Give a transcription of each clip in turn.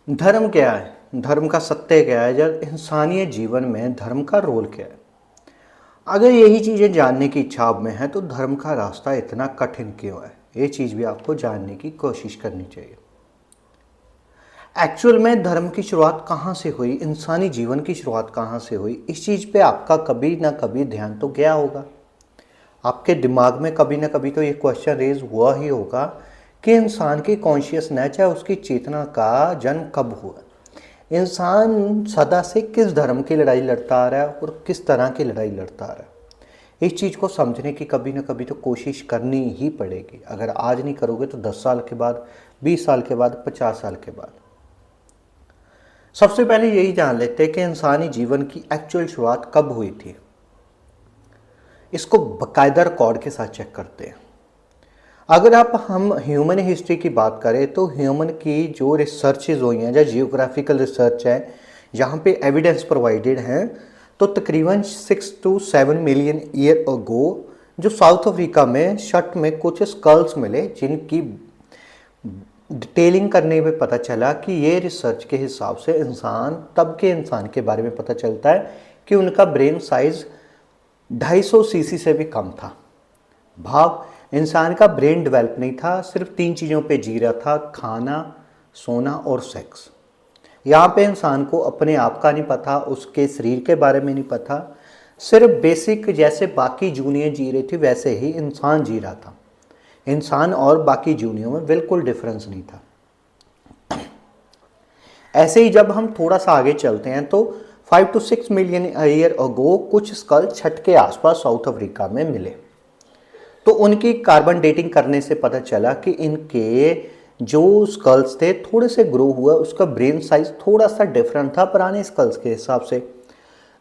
धर्म क्या है, धर्म का सत्य क्या है, जब इंसानी जीवन में धर्म का रोल क्या है। अगर यही चीज़ें जानने की इच्छा आप में है तो धर्म का रास्ता इतना कठिन क्यों है, ये चीज़ भी आपको जानने की कोशिश करनी चाहिए। एक्चुअल में धर्म की शुरुआत कहाँ से हुई, इंसानी जीवन की शुरुआत कहाँ से हुई, इस चीज़ पे आपका कभी ना कभी ध्यान तो गया होगा। आपके दिमाग में कभी ना कभी तो ये क्वेश्चन रेज हुआ ही होगा कि इंसान की कॉन्शियसनेस है, उसकी चेतना का जन्म कब हुआ। इंसान सदा से किस धर्म की लड़ाई लड़ता आ रहा है और किस तरह की लड़ाई लड़ता आ रहा है। इस चीज़ को समझने की कभी ना कभी तो कोशिश करनी ही पड़ेगी। अगर आज नहीं करोगे तो 10 साल के बाद, 20 साल के बाद, 50 साल के बाद। सबसे पहले यही जान लेते हैं कि इंसानी जीवन की एक्चुअल शुरुआत कब हुई थी। इसको बाकायदा रिकॉर्ड के साथ चेक करते हैं। अगर हम ह्यूमन हिस्ट्री की बात करें तो ह्यूमन की जो रिसर्चेज हुई हैं, जो जियोग्राफिकल रिसर्च है, जहाँ पे एविडेंस प्रोवाइडेड हैं, तो तकरीबन 6 to 7 मिलियन ईयर अगो जो साउथ अफ्रीका में शट में कुछ स्कल्स मिले, जिनकी डिटेलिंग करने में पता चला कि ये रिसर्च के हिसाब से इंसान, तब के इंसान के बारे में पता चलता है कि उनका ब्रेन साइज 250 सीसी से भी कम था। भाव इंसान का ब्रेन डेवलप नहीं था, सिर्फ 3 चीज़ों पे जी रहा था, खाना, सोना और सेक्स। यहाँ पे इंसान को अपने आप का नहीं पता, उसके शरीर के बारे में नहीं पता, सिर्फ बेसिक जैसे बाकी जूनियर जी रही थी वैसे ही इंसान जी रहा था। इंसान और बाकी जूनियों में बिल्कुल डिफरेंस नहीं था। ऐसे ही जब हम थोड़ा सा आगे चलते हैं तो 5 to 6 मिलियन ईयर अगो कुछ स्कल छठ के आसपास साउथ अफ्रीका में मिले। तो उनकी कार्बन डेटिंग करने से पता चला कि इनके जो स्कल्स थे थोड़े से ग्रो हुआ, उसका ब्रेन साइज थोड़ा सा डिफरेंट था पुराने स्कल्स के हिसाब से।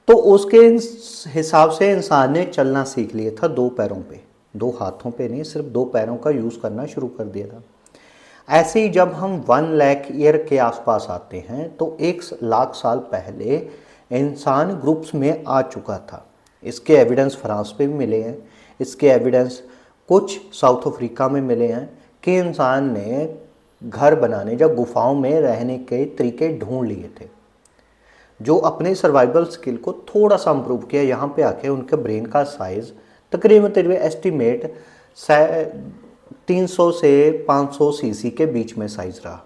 तो उसके हिसाब से इंसान ने चलना सीख लिया था 2 पैरों पे, 2 हाथों पे नहीं, सिर्फ 2 पैरों का यूज़ करना शुरू कर दिया था। ऐसे ही जब हम 1 लाख ईयर के आसपास आते हैं तो 1 लाख साल पहले इंसान ग्रुप्स में आ चुका था। इसके एविडेंस फ्रांस पे भी मिले हैं, इसके एविडेंस कुछ साउथ अफ्रीका में मिले हैं कि इंसान ने घर बनाने या गुफाओं में रहने के तरीके ढूंढ लिए थे, जो अपने सर्वाइवल स्किल को थोड़ा सा इम्प्रूव किया। यहाँ पे आके उनके ब्रेन का साइज तकरीबन एस्टिमेट 300 से 500 सीसी के बीच में साइज रहा।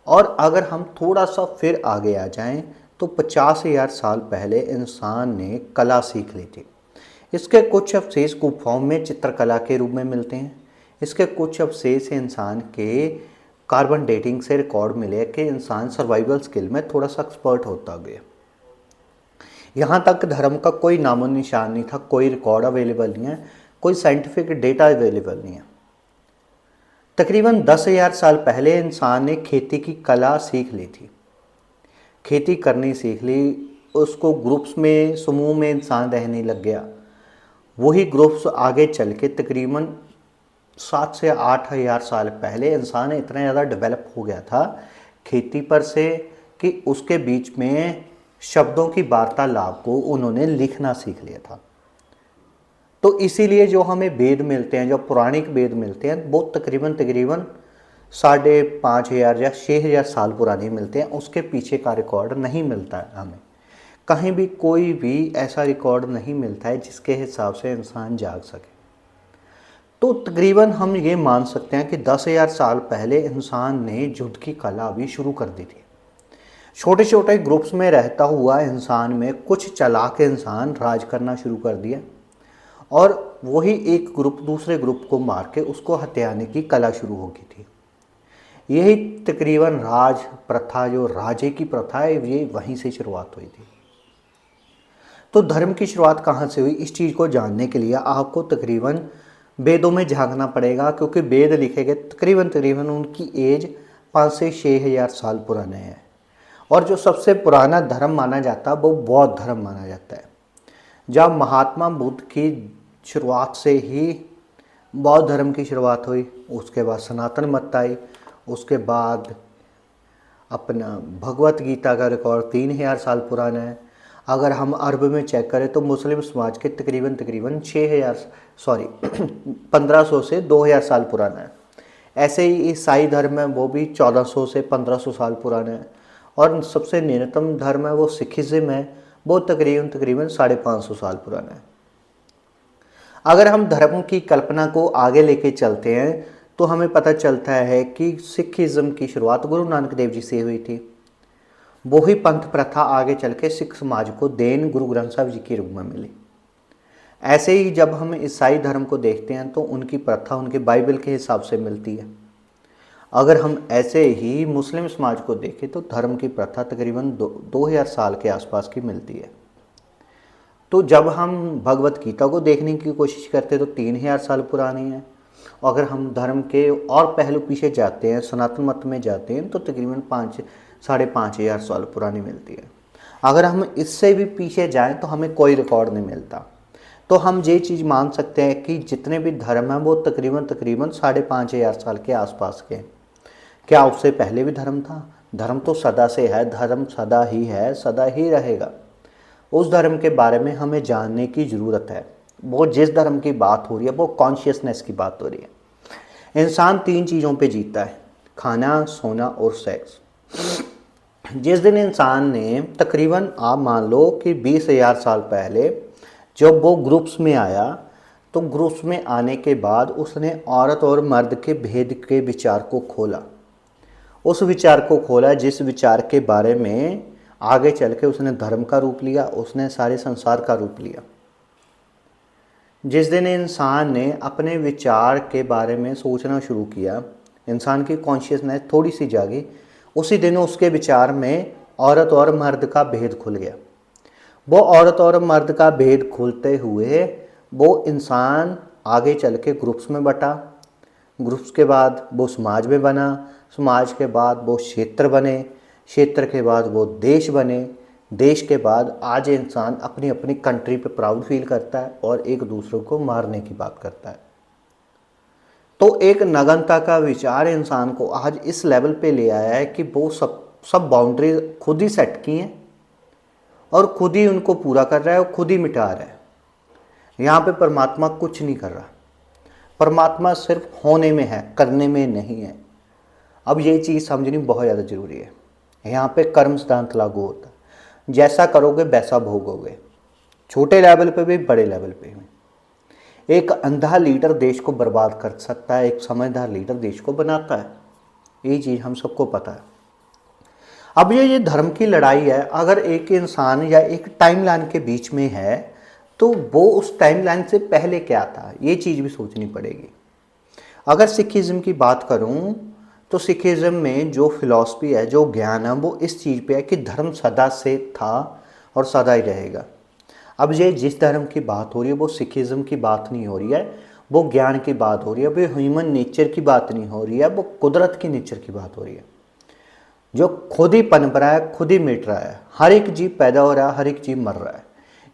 और अगर हम थोड़ा सा फिर आगे आ जाएं तो 50,000 साल पहले इंसान ने कला सीख ली थी। इसके कुछ अवशेष गुफाओं में चित्रकला के रूप में मिलते हैं। इसके कुछ अवशेष इंसान के कार्बन डेटिंग से रिकॉर्ड मिले कि इंसान सर्वाइवल स्किल में थोड़ा सा एक्सपर्ट होता गया। यहाँ तक धर्म का कोई नामो निशान नहीं था, कोई रिकॉर्ड अवेलेबल नहीं है, कोई साइंटिफिक डेटा अवेलेबल नहीं है। तकरीबन 10,000 साल पहले इंसान ने खेती की कला सीख ली थी, खेती करनी सीख ली। उसको ग्रुप्स में, समूह में इंसान रहने लग गया। वही ग्रुप्स आगे चल के तकरीबन 7 से 8,000 साल पहले इंसान इतना ज़्यादा डेवलप हो गया था खेती पर से कि उसके बीच में शब्दों की वार्तालाप को उन्होंने लिखना सीख लिया था। तो इसीलिए जो हमें वेद मिलते हैं, जो पौराणिक वेद मिलते हैं, वो तकरीबन 5,500 या 6,000 साल पुराने मिलते हैं। उसके पीछे का रिकॉर्ड नहीं मिलता है हमें, कहीं भी कोई भी ऐसा रिकॉर्ड नहीं मिलता है जिसके हिसाब से इंसान जाग सके। तो तकरीबन हम ये मान सकते हैं कि 10,000 साल पहले इंसान ने युद्ध की कला भी शुरू कर दी थी। छोटे छोटे ग्रुप्स में रहता हुआ इंसान में कुछ चालाक इंसान राज करना शुरू कर दिया और वही एक ग्रुप दूसरे ग्रुप को मार के उसको हत्याने की कला शुरू हो गई थी। यही तकरीबन राज प्रथा, जो राजे की प्रथा है, ये वहीं से शुरुआत हुई थी। तो धर्म की शुरुआत कहाँ से हुई, इस चीज़ को जानने के लिए आपको तकरीबन वेदों में झांकना पड़ेगा, क्योंकि वेद लिखे गए तकरीबन उनकी एज 5 से 6,000 साल पुराने हैं। और जो सबसे पुराना धर्म माना जाता है वो बौद्ध धर्म माना जाता है। जब महात्मा बुद्ध की शुरुआत से ही बौद्ध धर्म की शुरुआत हुई, उसके बाद सनातन मत आई, उसके बाद अपना भगवत गीता का रिकॉर्ड 3,000 साल पुराना है। अगर हम अरब में चेक करें तो मुस्लिम समाज के तकरीबन 1500 से 2,000 साल पुराना है। ऐसे ही ईसाई धर्म है, वो भी 1400 से 1500 साल पुराना है। और सबसे न्यूनतम धर्म है वो सिखिज्म है, वो तकरीबन 550 साल पुराना है। अगर हम धर्म की कल्पना को आगे लेके चलते हैं तो हमें पता चलता है कि सिखिज्म की शुरुआत गुरु नानक देव जी से हुई थी। वो ही पंथ प्रथा आगे चल के सिख समाज को देन गुरु ग्रंथ साहिब जी के रूप में मिली। ऐसे ही जब हम ईसाई धर्म को देखते हैं तो उनकी प्रथा उनके बाइबल के हिसाब से मिलती है। अगर हम ऐसे ही मुस्लिम समाज को देखें तो धर्म की प्रथा तकरीबन 2000 साल के आसपास की मिलती है। तो जब हम भगवत गीता को देखने की कोशिश करते हैं तो 3000 साल पुरानी है। अगर हम धर्म के और पहलू पीछे जाते हैं, सनातन मत में जाते हैं, तो तकरीबन 5,500 साल पुरानी मिलती है। अगर हम इससे भी पीछे जाएं तो हमें कोई रिकॉर्ड नहीं मिलता। तो हम ये चीज़ मान सकते हैं कि जितने भी धर्म हैं वो तकरीबन 5,500 साल के आसपास के। क्या उससे पहले भी धर्म था? धर्म तो सदा से है, धर्म सदा ही है, सदा ही रहेगा। उस धर्म के बारे में हमें जानने की ज़रूरत है। वो जिस धर्म की बात हो रही है वो कॉन्शियसनेस की बात हो रही है। इंसान 3 चीज़ों पे जीता है, खाना, सोना और सेक्स। जिस दिन इंसान ने तकरीबन आप मान लो कि 20,000 साल पहले जब वो ग्रुप्स में आया, तो ग्रुप्स में आने के बाद उसने औरत और मर्द के भेद के विचार को खोला। उस विचार को खोला जिस विचार के बारे में आगे चल के उसने धर्म का रूप लिया, उसने सारे संसार का रूप लिया। जिस दिन इंसान ने अपने विचार के बारे में सोचना शुरू किया, इंसान की कॉन्शियसनेस थोड़ी सी जागी, उसी दिन उसके विचार में औरत और मर्द का भेद खुल गया। वो औरत और मर्द का भेद खुलते हुए वो इंसान आगे चल के ग्रुप्स में बटा, ग्रुप्स के बाद वो समाज में बना, समाज के बाद वो क्षेत्र बने, क्षेत्र के बाद वो देश बने, देश के बाद आज इंसान अपनी अपनी कंट्री पे प्राउड फील करता है और एक दूसरे को मारने की बात करता है। तो एक नग्नता का विचार इंसान को आज इस लेवल पे ले आया है कि वो सब बाउंड्री खुद ही सेट की हैं और खुद ही उनको पूरा कर रहा है और खुद ही मिटा रहा है। यहाँ पे परमात्मा कुछ नहीं कर रहा। परमात्मा सिर्फ होने में है, करने में नहीं है। अब ये चीज़ समझनी बहुत ज़्यादा ज़रूरी है। यहाँ पे कर्म सिद्धांत लागू होता है, जैसा करोगे वैसा भोगोगे, छोटे लेवल पे भी बड़े लेवल पे भी। एक अंधा लीडर देश को बर्बाद कर सकता है, एक समझदार लीडर देश को बनाता है। ये चीज़ हम सबको पता है। अब ये धर्म की लड़ाई है। अगर एक इंसान या एक टाइमलाइन के बीच में है तो वो उस टाइमलाइन से पहले क्या था, ये चीज़ भी सोचनी पड़ेगी। अगर सिखिज्म की बात करूं तो सिखिज्म में जो फिलॉसफी है, जो ज्ञान है, वो इस चीज़ पे है कि धर्म सदा से था और सदा ही रहेगा। अब ये जिस धर्म की बात हो रही है वो सिखिज्म की बात नहीं हो रही है, वो ज्ञान की बात हो रही है, वो ह्यूमन नेचर की बात नहीं हो रही है, वो कुदरत की नेचर की बात हो रही है, जो खुद ही पनप रहा है, खुद ही मिट रहा है। हर एक जीव पैदा हो रहा है, हर एक जीव मर रहा है।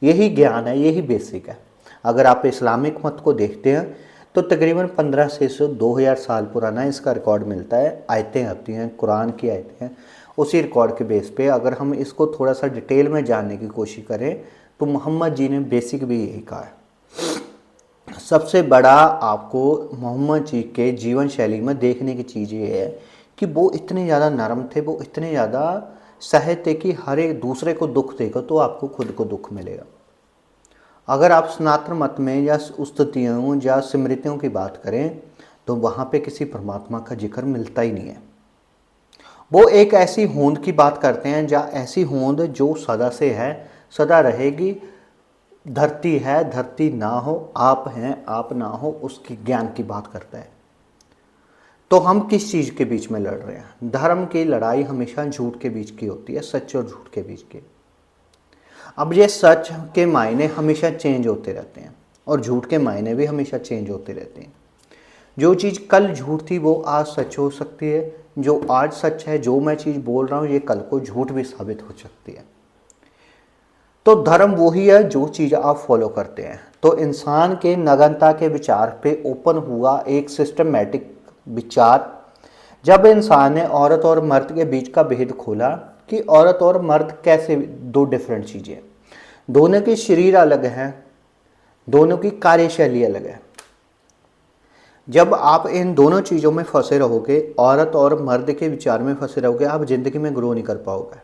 यही ज्ञान है, यही बेसिक है। अगर आप इस्लामिक मत को देखते हैं तो तकरीबन 1500 से 2000 साल पुराना इसका रिकॉर्ड मिलता है। आयतें आती हैं, कुरान की आयतें हैं। उसी रिकॉर्ड के बेस पे अगर हम इसको थोड़ा सा डिटेल में जानने की कोशिश करें तो मोहम्मद जी ने बेसिक भी यही कहा है। सबसे बड़ा आपको मोहम्मद जी के जीवन शैली में देखने की चीज़ ये है कि वो इतने ज़्यादा नरम थे, वो इतने ज़्यादा सहज थे कि हर एक दूसरे को दुख देगा तो आपको खुद को दुख मिलेगा। अगर आप सनातन मत में या स्तुतियों या स्मृतियों की बात करें तो वहाँ पे किसी परमात्मा का जिक्र मिलता ही नहीं है। वो एक ऐसी होंद की बात करते हैं या ऐसी होंद जो सदा से है, सदा रहेगी। धरती है, धरती ना हो, आप हैं, आप ना हो, उसकी ज्ञान की बात करता है। तो हम किस चीज़ के बीच में लड़ रहे हैं? धर्म की लड़ाई हमेशा झूठ के बीच की होती है, सच और झूठ के बीच की। अब ये सच के मायने हमेशा चेंज होते रहते हैं और झूठ के मायने भी हमेशा चेंज होते रहते हैं। जो चीज़ कल झूठ थी वो आज सच हो सकती है, जो आज सच है, जो मैं चीज़ बोल रहा हूँ ये कल को झूठ भी साबित हो सकती है। तो धर्म वही है जो चीज़ आप फॉलो करते हैं। तो इंसान के नग्नता के विचार पे ओपन हुआ एक सिस्टमेटिक विचार, जब इंसान ने औरत और मर्द के बीच का भेद खोला कि औरत और मर्द कैसे दो डिफरेंट चीज़ें, दोनों के शरीर अलग हैं, दोनों की कार्यशैली अलग है। जब आप इन दोनों चीज़ों में फंसे रहोगे, औरत और मर्द के विचार में फंसे रहोगे, आप ज़िंदगी में ग्रो नहीं कर पाओगे।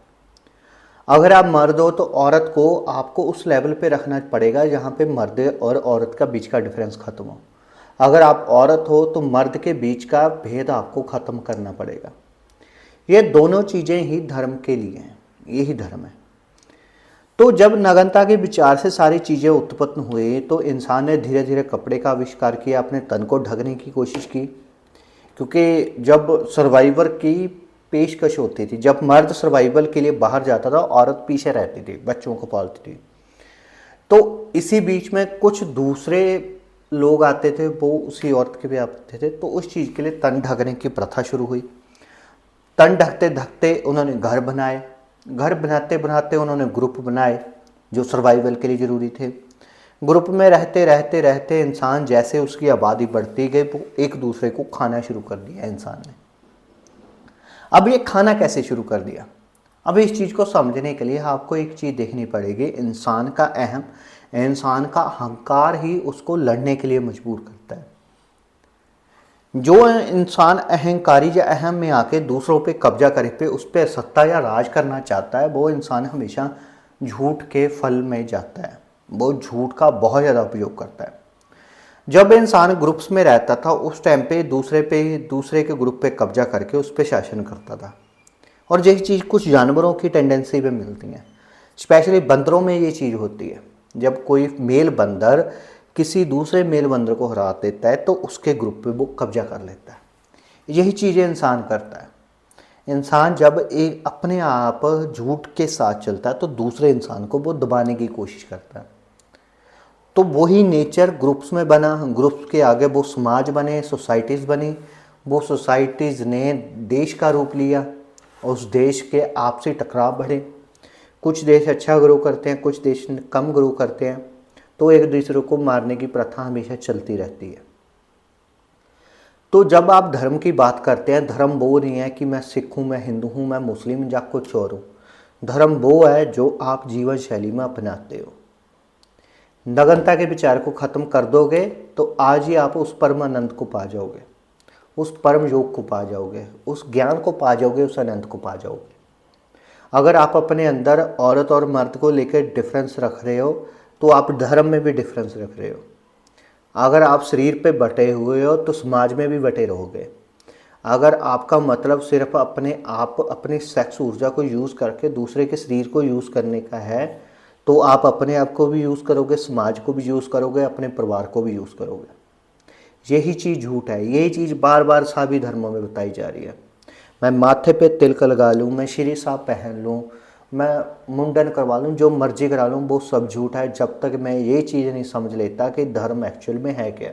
अगर आप मर्द हो तो औरत को आपको उस लेवल पे रखना पड़ेगा जहाँ पे मर्द और औरत का बीच का डिफरेंस ख़त्म हो। अगर आप औरत हो तो मर्द के बीच का भेद आपको ख़त्म करना पड़ेगा। ये दोनों चीज़ें ही धर्म के लिए हैं, यही धर्म है। तो जब नग्नता के विचार से सारी चीज़ें उत्पन्न हुई तो इंसान ने धीरे धीरे कपड़े का आविष्कार किया, अपने तन को ढकने की कोशिश की। क्योंकि जब सर्वाइवर की पेशकश होती थी, जब मर्द सर्वाइवल के लिए बाहर जाता था, औरत पीछे रहती थी, बच्चों को पालती थी। तो इसी बीच में कुछ दूसरे लोग आते थे, वो उसी औरत के भी आते थे, तो उस चीज़ के लिए तन ढकने की प्रथा शुरू हुई। तन ढकते ढकते उन्होंने घर बनाए, घर बनाते बनाते उन्होंने ग्रुप बनाए जो सर्वाइवल के लिए ज़रूरी थे। ग्रुप में रहते रहते रहते इंसान जैसे उसकी आबादी बढ़ती गई, वो एक दूसरे को खाना शुरू कर दिया इंसान ने। अब ये खाना कैसे शुरू कर दिया? अब इस चीज़ को समझने के लिए आपको एक चीज़ देखनी पड़ेगी। इंसान का अहंकार ही उसको लड़ने के लिए मजबूर करता है। जो इंसान अहंकारी या अहम में आके दूसरों पे कब्जा करे, पे उस पर सत्ता या राज करना चाहता है, वो इंसान हमेशा झूठ के फल में जाता है। वो झूठ का बहुत ज़्यादा उपयोग करता है। जब इंसान ग्रुप्स में रहता था उस टाइम पे दूसरे के ग्रुप पे कब्जा करके उस पर शासन करता था। और यही चीज़ कुछ जानवरों की टेंडेंसी में मिलती है, स्पेशली बंदरों में ये चीज़ होती है। जब कोई मेल बंदर किसी दूसरे मेल बंदर को हरा देता है तो उसके ग्रुप पे वो कब्जा कर लेता है। यही चीज़ें इंसान करता है। इंसान जब एक अपने आप झूठ के साथ चलता है तो दूसरे इंसान को वो दबाने की कोशिश करता है। तो वही नेचर ग्रुप्स में बना, ग्रुप्स के आगे वो समाज बने, सोसाइटीज़ बनी। वो सोसाइटीज़ ने देश का रूप लिया, उस देश के आपसी टकराव बढ़े। कुछ देश अच्छा ग्रो करते हैं, कुछ देश कम ग्रो करते हैं, तो एक दूसरे को मारने की प्रथा हमेशा चलती रहती है। तो जब आप धर्म की बात करते हैं, धर्म वो नहीं है कि मैं सिख हूँ, मैं हिंदू हूँ, मैं मुस्लिम या कुछ और हूँ। धर्म वो है जो आप जीवन शैली में अपनाते हो। नग्नता के विचार को ख़त्म कर दोगे तो आज ही आप उस परम आनंद को पा जाओगे, उस परम योग को पा जाओगे, उस ज्ञान को पा जाओगे, उस आनंद को पा जाओगे। अगर आप अपने अंदर औरत और मर्द को लेकर डिफरेंस रख रहे हो तो आप धर्म में भी डिफरेंस रख रहे हो। अगर आप शरीर पे बटे हुए हो तो समाज में भी बटे रहोगे। अगर आपका मतलब सिर्फ अपनी सेक्स ऊर्जा को यूज़ करके दूसरे के शरीर को यूज़ करने का है तो आप अपने आप को भी यूज़ करोगे, समाज को भी यूज़ करोगे, अपने परिवार को भी यूज़ करोगे। यही चीज़ झूठ है। यही चीज़ बार बार सभी धर्मों में बताई जा रही है। मैं माथे पे तिलक लगा लूँ, मैं श्री साहब पहन लूँ, मैं मुंडन करवा लूँ, जो मर्जी करा लूँ, वो सब झूठ है जब तक मैं ये चीज़ नहीं समझ लेता कि धर्म एक्चुअल में है क्या।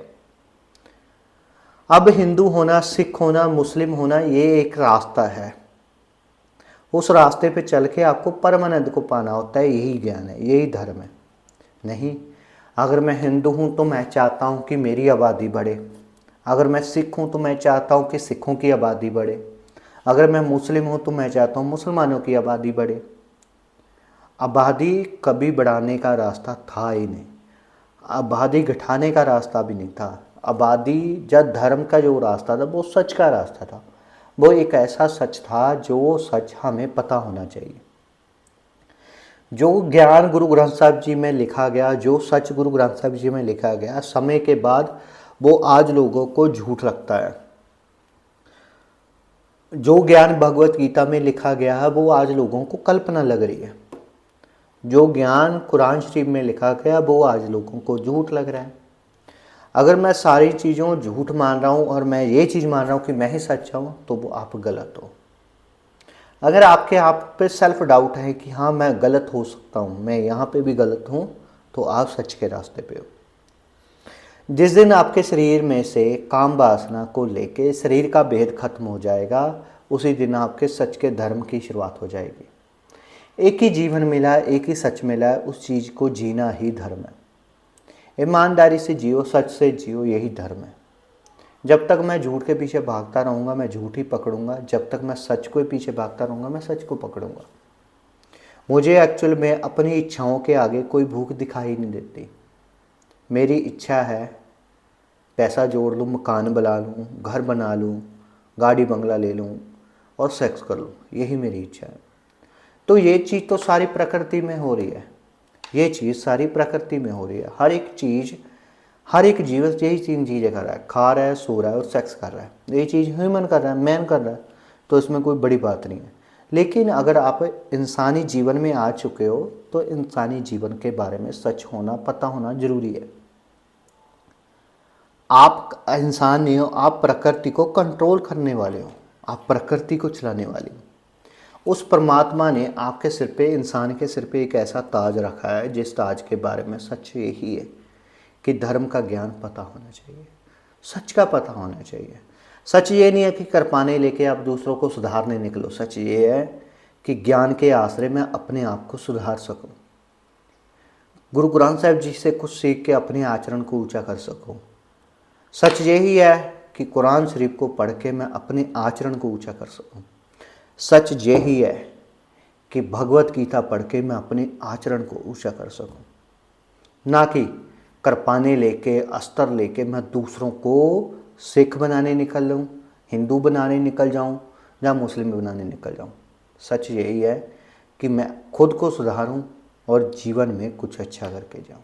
अब हिंदू होना, सिख होना, मुस्लिम होना ये एक रास्ता है। उस रास्ते पे चल के आपको परमानंद को पाना होता है। यही ज्ञान है, यही धर्म है। नहीं, अगर मैं हिंदू हूँ तो मैं चाहता हूँ कि मेरी आबादी बढ़े। अगर मैं सिख हूँ तो मैं चाहता हूँ कि सिखों की आबादी बढ़े। अगर मैं मुस्लिम हूँ तो मैं चाहता हूँ मुसलमानों की आबादी बढ़े। आबादी कभी बढ़ाने का रास्ता था ही नहीं, आबादी घटाने का रास्ता भी नहीं था। आबादी जब धर्म का जो रास्ता था वो सच का रास्ता था। वो एक ऐसा सच था जो सच हमें पता होना चाहिए। जो ज्ञान गुरु ग्रंथ साहिब जी में लिखा गया, जो सच गुरु ग्रंथ साहिब जी में लिखा गया, समय के बाद वो आज लोगों को झूठ लगता है। जो ज्ञान भगवत गीता में लिखा गया है वो आज लोगों को कल्पना लग रही है। जो ज्ञान कुरान शरीफ में लिखा गया वो आज लोगों को झूठ लग रहा है। अगर मैं सारी चीज़ों झूठ मान रहा हूँ और मैं ये चीज़ मान रहा हूँ कि मैं ही सच्चा हूँ तो वो आप गलत हो। अगर आपके आप पे सेल्फ डाउट है कि हाँ मैं गलत हो सकता हूँ, मैं यहाँ पे भी गलत हूँ, तो आप सच के रास्ते पे हो। जिस दिन आपके शरीर में से काम वासना को लेके शरीर का भेद खत्म हो जाएगा, उसी दिन आपके सच के धर्म की शुरुआत हो जाएगी। एक ही जीवन मिला है, एक ही सच मिला है, उस चीज़ को जीना ही धर्म है। ईमानदारी से जियो, सच से जियो, यही धर्म है। जब तक मैं झूठ के पीछे भागता रहूँगा मैं झूठ ही पकड़ूंगा, जब तक मैं सच के पीछे भागता रहूँगा मैं सच को पकड़ूंगा। मुझे एक्चुअल में अपनी इच्छाओं के आगे कोई भूख दिखाई नहीं देती। मेरी इच्छा है पैसा जोड़ लूँ, मकान बना लूँ, घर बना लूँ, गाड़ी बंगला ले लूँ और सेक्स कर लूँ, यही मेरी इच्छा है। तो ये चीज़ तो सारी प्रकृति में हो रही है, ये चीज़ सारी प्रकृति में हो रही है। हर एक चीज़, हर एक जीव यही 3 चीज़ें कर रहा है, खा रहा है, सो रहा है और सेक्स कर रहा है। ये चीज़ ह्यूमन कर रहा है, मैन कर रहा है, तो इसमें कोई बड़ी बात नहीं है। लेकिन अगर आप इंसानी जीवन में आ चुके हो तो इंसानी जीवन के बारे में सच होना, पता होना ज़रूरी है। आप इंसान नहीं हो, आप प्रकृति को कंट्रोल करने वाले हो, आप प्रकृति को चलाने वाले हो। उस परमात्मा ने आपके सिर पे, इंसान के सिर पे एक ऐसा ताज रखा है जिस ताज के बारे में सच यही है कि धर्म का ज्ञान पता होना चाहिए, सच का पता होना चाहिए। सच ये नहीं है कि कृपाने लेके आप दूसरों को सुधारने निकलो, सच ये है कि ज्ञान के आश्रय में अपने आप को सुधार सको, गुरु ग्रंथ साहिब जी से कुछ सीख के अपने आचरण को ऊंचा कर सको। सच यही है कि कुरान शरीफ को पढ़ के मैं अपने आचरण को ऊंचा कर सकूं। सच यही है कि भगवत गीता पढ़ के मैं अपने आचरण को ऊंचा कर सकूं, ना कि कृपाने लेके, अस्तर लेके मैं दूसरों को सिख बनाने निकल लूँ, हिंदू बनाने निकल जाऊँ या मुस्लिम बनाने निकल जाऊँ। सच यही है कि मैं खुद को सुधारूँ और जीवन में कुछ अच्छा करके जाऊँ।